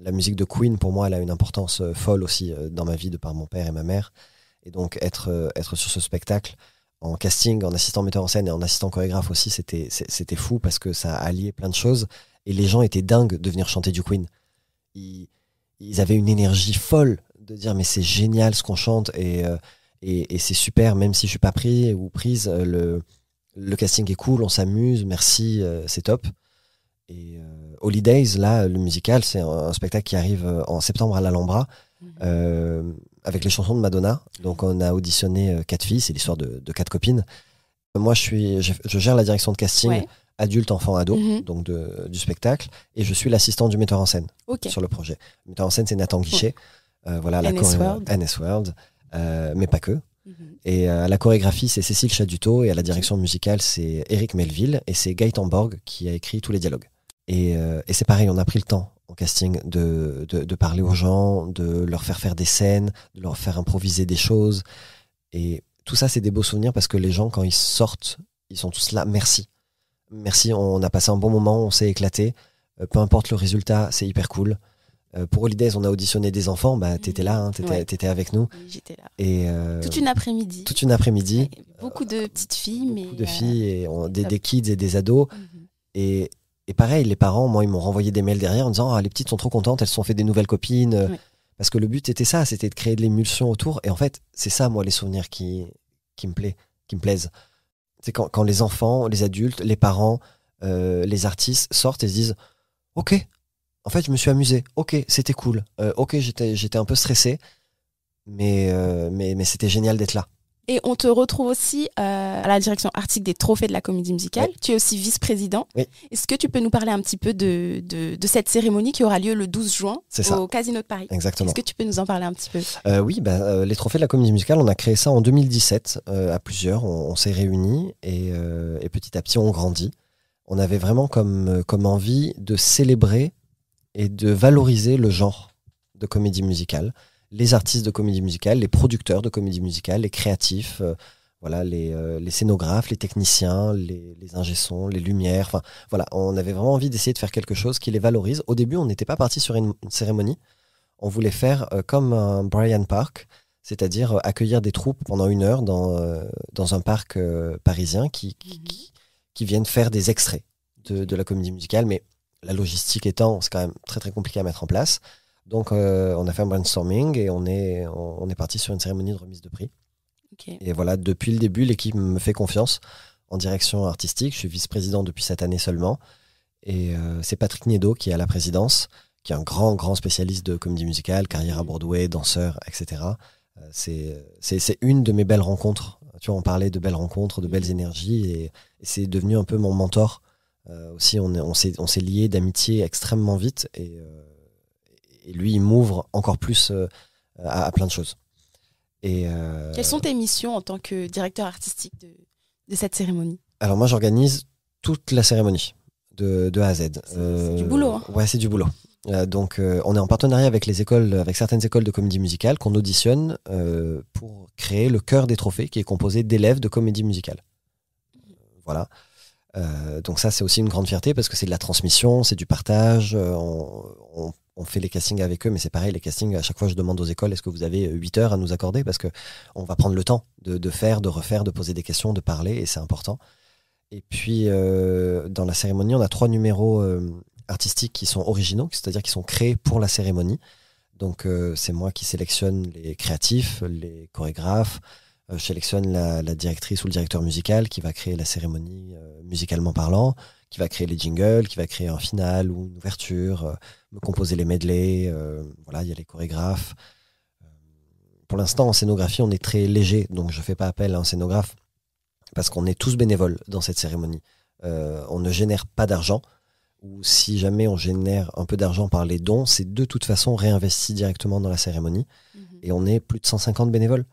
La musique de Queen, pour moi, elle a une importance folle aussi dans ma vie, de par mon père et ma mère. Et donc, être sur ce spectacle, en casting, en assistant metteur en scène et en assistant chorégraphe aussi, c'était fou, parce que ça a allié plein de choses. Et les gens étaient dingues de venir chanter du Queen. Ils avaient une énergie folle de dire, mais c'est génial ce qu'on chante, et c'est super, même si je suis pas pris ou prise, le casting est cool, on s'amuse, merci, c'est top. Et Holidays, là, le musical, c'est un spectacle qui arrive en septembre à l'Alhambra, avec les chansons de Madonna. Donc on a auditionné 4 filles, c'est l'histoire de 4 copines. Moi, je gère la direction de casting, adulte, enfant, ado, donc du spectacle, et je suis l'assistant du metteur en scène sur le projet. Le metteur en scène, c'est Nathan Guichet, voilà, NS World, mais pas que. Et à la chorégraphie, c'est Cécile Chaduto, et à la direction musicale, c'est Eric Melville, et c'est Gaëtan Borg qui a écrit tous les dialogues. Et c'est pareil, on a pris le temps en casting de parler aux gens, de leur faire des scènes, de leur faire improviser des choses. Et tout ça, c'est des beaux souvenirs, parce que les gens, quand ils sortent, ils sont tous là, merci. Merci, on a passé un bon moment, on s'est éclaté. Peu importe le résultat, c'est hyper cool. Pour Holidays, on a auditionné des enfants, t'étais là, hein, t'étais avec nous. Oui, j'étais là. Et toute une après-midi. Beaucoup de petites filles, mais... Beaucoup de filles, et des kids et des ados. Et pareil, les parents, moi, ils m'ont renvoyé des mails derrière en disant, les petites sont trop contentes, elles se sont fait des nouvelles copines. Parce que le but, c'était ça, c'était de créer de l'émulsion autour. Et en fait, c'est ça, moi, les souvenirs qui me plaisent. C'est quand les enfants, les adultes, les parents, les artistes sortent et se disent, ok, en fait, je me suis amusé. Ok, c'était cool. Ok, j'étais un peu stressé, mais c'était génial d'être là. Et on te retrouve aussi à la direction artistique des Trophées de la Comédie Musicale. Tu es aussi vice-président. Est-ce que tu peux nous parler un petit peu de cette cérémonie qui aura lieu le 12 juin au Casino de Paris? Exactement. Est-ce que tu peux nous en parler un petit peu? Oui, les Trophées de la Comédie Musicale, on a créé ça en 2017 à plusieurs. On s'est réunis, et petit à petit, on grandit. On avait vraiment comme envie de célébrer et de valoriser le genre de comédie musicale, les artistes de comédie musicale, les producteurs de comédie musicale, les créatifs, voilà, les scénographes, les techniciens, les ingé-sons, les lumières. Enfin, voilà, on avait vraiment envie d'essayer de faire quelque chose qui les valorise. Au début, on n'était pas parti sur une cérémonie. On voulait faire comme un Bryant Park, c'est-à-dire accueillir des troupes pendant 1 heure dans un parc parisien qui viennent faire des extraits de la comédie musicale, mais la logistique étant, c'est quand même très très compliqué à mettre en place. Donc on a fait un brainstorming et on est parti sur une cérémonie de remise de prix. Okay. Et voilà, depuis le début, l'équipe me fait confiance en direction artistique. Je suis vice-président depuis cette année seulement. Et c'est Patrick Niedo qui est à la présidence, qui est un grand spécialiste de comédie musicale, carrière à Broadway, danseur, etc. C'est une de mes belles rencontres. Tu vois, on parlait de belles rencontres, de belles énergies, et c'est devenu un peu mon mentor. Aussi, on s'est liés d'amitié extrêmement vite, et lui, il m'ouvre encore plus à plein de choses. Quelles sont tes missions en tant que directeur artistique de cette cérémonie? Alors moi, j'organise toute la cérémonie, de A à Z. C'est du boulot. Hein. Ouais, c'est du boulot. Donc, on est en partenariat avec certaines écoles de comédie musicale qu'on auditionne pour créer le cœur des trophées, qui est composé d'élèves de comédie musicale. Voilà. Donc ça, c'est aussi une grande fierté parce que c'est de la transmission, c'est du partage. On fait les castings avec eux, mais c'est pareil, les castings, à chaque fois, je demande aux écoles, est-ce que vous avez 8 heures à nous accorder? Parce qu'on va prendre le temps de faire, de refaire, de poser des questions, de parler, et c'est important. Et puis, dans la cérémonie, on a 3 numéros artistiques qui sont originaux, c'est-à-dire qui sont créés pour la cérémonie. Donc, c'est moi qui sélectionne les créatifs, les chorégraphes. Je sélectionne la directrice ou le directeur musical qui va créer la cérémonie musicalement parlant, qui va créer les jingles, qui va créer un final ou une ouverture, me composer les medleys. Voilà, il y a les chorégraphes. Pour l'instant, en scénographie, on est très léger, donc je ne fais pas appel à un scénographe parce qu'on est tous bénévoles dans cette cérémonie. On ne génère pas d'argent, ou si jamais on génère un peu d'argent par les dons, c'est de toute façon réinvesti directement dans la cérémonie. Et on est plus de 150 bénévoles.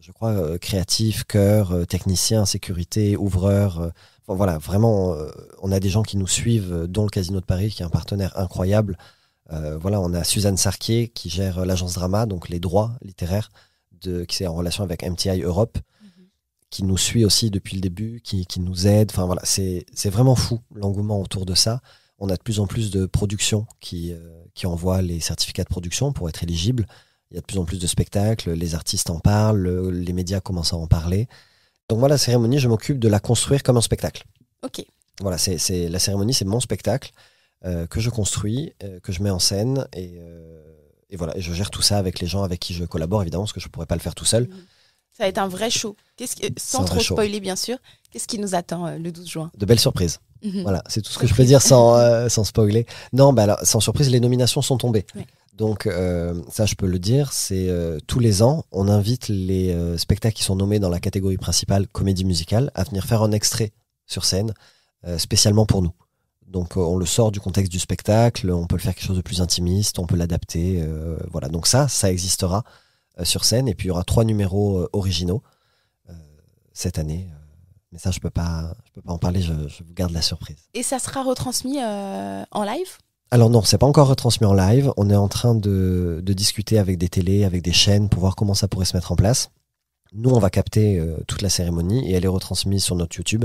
Je crois, créatifs, chœurs, techniciens, sécurité, ouvreurs. Voilà, vraiment, on a des gens qui nous suivent, dont le Casino de Paris, qui est un partenaire incroyable. Voilà, on a Suzanne Sarquier qui gère l'agence Drama, donc les droits littéraires, qui est en relation avec MTI Europe, qui nous suit aussi depuis le début, qui nous aide. Enfin voilà, c'est vraiment fou l'engouement autour de ça. On a de plus en plus de productions qui envoient les certificats de production pour être éligibles. Il y a de plus en plus de spectacles, les artistes en parlent, les médias commencent à en parler. Donc moi, la cérémonie, je m'occupe de la construire comme un spectacle. Ok. Voilà, la cérémonie, c'est mon spectacle que je construis, que je mets en scène, et voilà, et je gère tout ça avec les gens avec qui je collabore, évidemment, parce que je ne pourrais pas le faire tout seul. Ça va être un vrai show. Sans trop spoiler, bien sûr, qu'est-ce qui nous attend le 12 juin? De belles surprises. Voilà, c'est tout ce que je peux dire sans spoiler. Non, alors, sans surprise, les nominations sont tombées. Ouais. Donc ça, je peux le dire, c'est tous les ans, on invite les spectacles qui sont nommés dans la catégorie principale comédie musicale à venir faire un extrait sur scène spécialement pour nous. Donc on le sort du contexte du spectacle, on peut le faire quelque chose de plus intimiste, on peut l'adapter. Voilà, donc ça existera sur scène, et puis il y aura 3 numéros originaux cette année. Mais ça, je peux pas en parler, je vous garde la surprise. Et ça sera retransmis en live ? Alors non, c'est pas encore retransmis en live. On est en train de discuter avec des télés, avec des chaînes pour voir comment ça pourrait se mettre en place. Nous, on va capter toute la cérémonie et elle est retransmise sur notre YouTube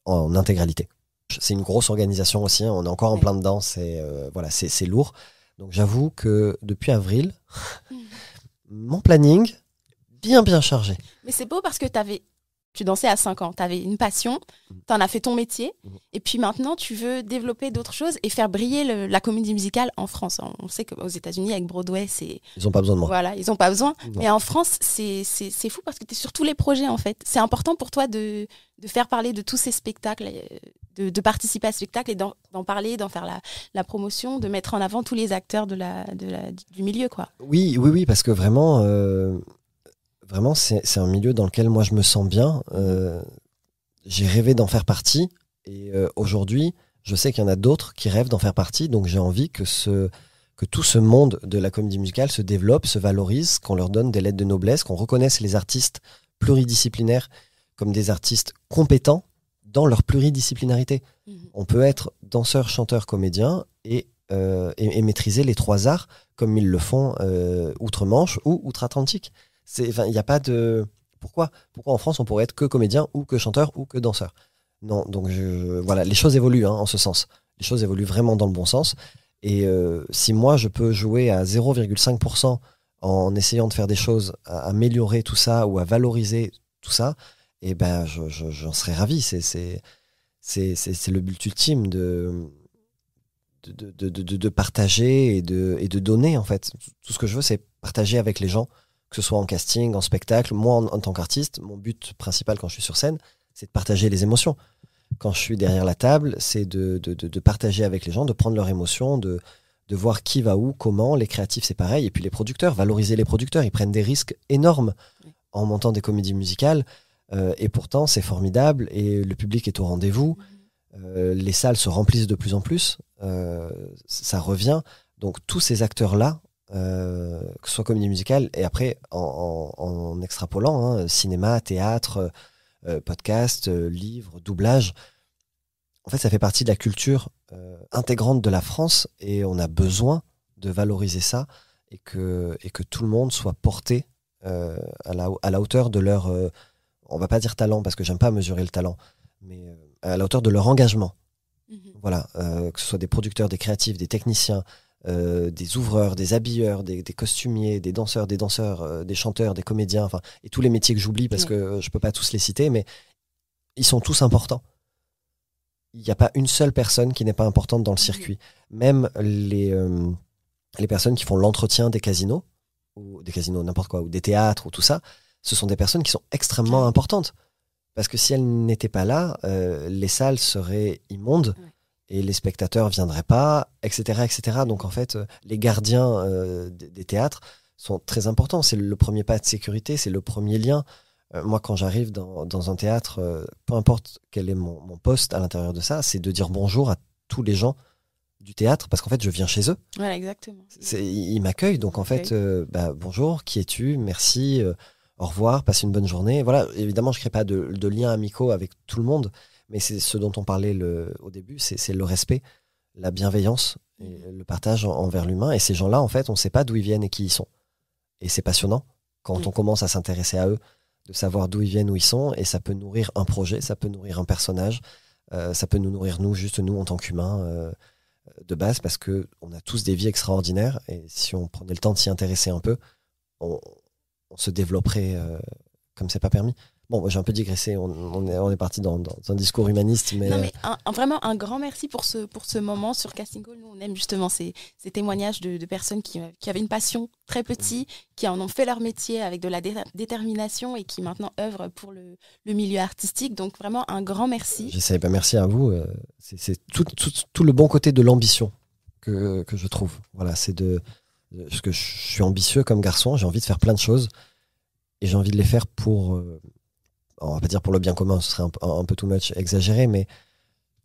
en intégralité. C'est une grosse organisation aussi, hein. On est encore en plein dedans, c'est lourd. Donc j'avoue que depuis avril, mon planning bien chargé. Mais c'est beau parce que tu dansais à 5 ans, tu avais une passion, tu en as fait ton métier, et puis maintenant tu veux développer d'autres choses et faire briller la comédie musicale en France. On sait qu'aux États-Unis, avec Broadway, ils n'ont pas besoin de moi. Voilà, ils n'ont pas besoin. Non. Mais en France, c'est fou parce que tu es sur tous les projets en fait. C'est important pour toi de faire parler de tous ces spectacles, de participer à ce spectacle et d'en parler, d'en faire la promotion, de mettre en avant tous les acteurs du milieu, quoi. Oui, parce que vraiment... Vraiment, c'est un milieu dans lequel moi je me sens bien. J'ai rêvé d'en faire partie. Et aujourd'hui, je sais qu'il y en a d'autres qui rêvent d'en faire partie. Donc j'ai envie que tout ce monde de la comédie musicale se développe, se valorise, qu'on leur donne des lettres de noblesse, qu'on reconnaisse les artistes pluridisciplinaires comme des artistes compétents dans leur pluridisciplinarité. On peut être danseur, chanteur, comédien et maîtriser les 3 arts comme ils le font outre-Manche ou outre-Atlantique. Il n'y a pas de... Pourquoi en France, on pourrait être que comédien ou que chanteur ou que danseur? Non, donc voilà, les choses évoluent en ce sens. Les choses évoluent vraiment dans le bon sens. Et si moi, je peux jouer à 0,5% en essayant de faire des choses, à améliorer tout ça ou à valoriser tout ça, et ben j'en serais ravi. C'est le but ultime de partager et de donner, en fait. Tout ce que je veux, c'est partager avec les gens, que ce soit en casting, en spectacle. Moi, en tant qu'artiste, mon but principal quand je suis sur scène, c'est de partager les émotions. Quand je suis derrière la table, c'est de partager avec les gens, de prendre leurs émotions, de voir qui va où, comment. Les créatifs, c'est pareil. Et puis les producteurs, valoriser les producteurs. Ils prennent des risques énormes en montant des comédies musicales. Et pourtant, c'est formidable. Et le public est au rendez-vous. Les salles se remplissent de plus en plus. Ça revient. Donc tous ces acteurs-là, que ce soit comédie musicale, et après, en extrapolant, hein, cinéma, théâtre, podcast, livre, doublage, en fait, ça fait partie de la culture intégrante de la France, et on a besoin de valoriser ça, et que tout le monde soit porté à la hauteur de leur, on va pas dire talent, parce que j'aime pas mesurer le talent, mais à la hauteur de leur engagement. Voilà, que ce soit des producteurs, des créatifs, des techniciens, des ouvreurs, des habilleurs, des costumiers, des danseurs, des chanteurs, des comédiens, enfin, et tous les métiers que j'oublie parce que je peux pas tous les citer, mais ils sont tous importants. Il n'y a pas une seule personne qui n'est pas importante dans le circuit. Même les personnes qui font l'entretien des casinos, n'importe quoi, ou des théâtres, ou tout ça, ce sont des personnes qui sont extrêmement importantes. Parce que si elles n'étaient pas là, les salles seraient immondes, et les spectateurs ne viendraient pas, etc., etc. Donc en fait, les gardiens des théâtres sont très importants. C'est le premier pas de sécurité, c'est le premier lien. Moi, quand j'arrive dans un théâtre, peu importe quel est mon poste à l'intérieur de ça, c'est de dire bonjour à tous les gens du théâtre, parce qu'en fait, je viens chez eux. Voilà, exactement. Ils m'accueillent, donc en fait, bonjour, qui es-tu, merci, au revoir, passe une bonne journée. Voilà, évidemment, je ne crée pas de liens amicaux avec tout le monde, mais c'est ce dont on parlait au début, c'est le respect, la bienveillance, et le partage envers l'humain. Et ces gens-là, en fait, on ne sait pas d'où ils viennent et qui ils sont. Et c'est passionnant quand on commence à s'intéresser à eux, de savoir d'où ils viennent, où ils sont, et ça peut nourrir un projet, ça peut nourrir un personnage, ça peut nous nourrir juste nous en tant qu'humains de base, parce qu'on a tous des vies extraordinaires, et si on prenait le temps de s'y intéresser un peu, on se développerait comme c'est pas permis. Bon, j'ai un peu digressé, on est parti dans un discours humaniste. Mais... Non, mais vraiment un grand merci pour ce moment sur Casting Call. Nous, on aime justement ces témoignages de personnes qui avaient une passion très petite, qui en ont fait leur métier avec de la détermination et qui maintenant œuvrent pour le milieu artistique. Donc vraiment un grand merci. Merci à vous. C'est tout le bon côté de l'ambition que je trouve. Voilà, c'est parce que je suis ambitieux comme garçon, j'ai envie de faire plein de choses et j'ai envie de les faire pour... on va pas dire pour le bien commun, ce serait un peu too much exagéré, mais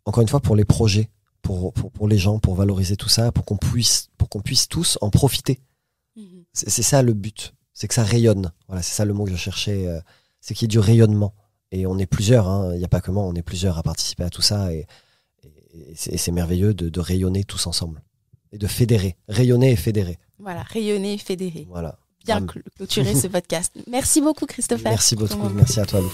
encore une fois pour les projets, pour les gens, pour valoriser tout ça, pour qu'on puisse tous en profiter. C'est ça le but, c'est que ça rayonne. Voilà, c'est ça le mot que je cherchais, c'est qu'il y ait du rayonnement. Et on est plusieurs, hein, il n'y a pas que moi, on est plusieurs à participer à tout ça, et c'est merveilleux de rayonner tous ensemble et de fédérer, rayonner et fédérer. Voilà, rayonner et fédérer. Voilà. Bien clôturer ce podcast. Merci beaucoup, Christopher. Merci beaucoup, merci à toi, Lou.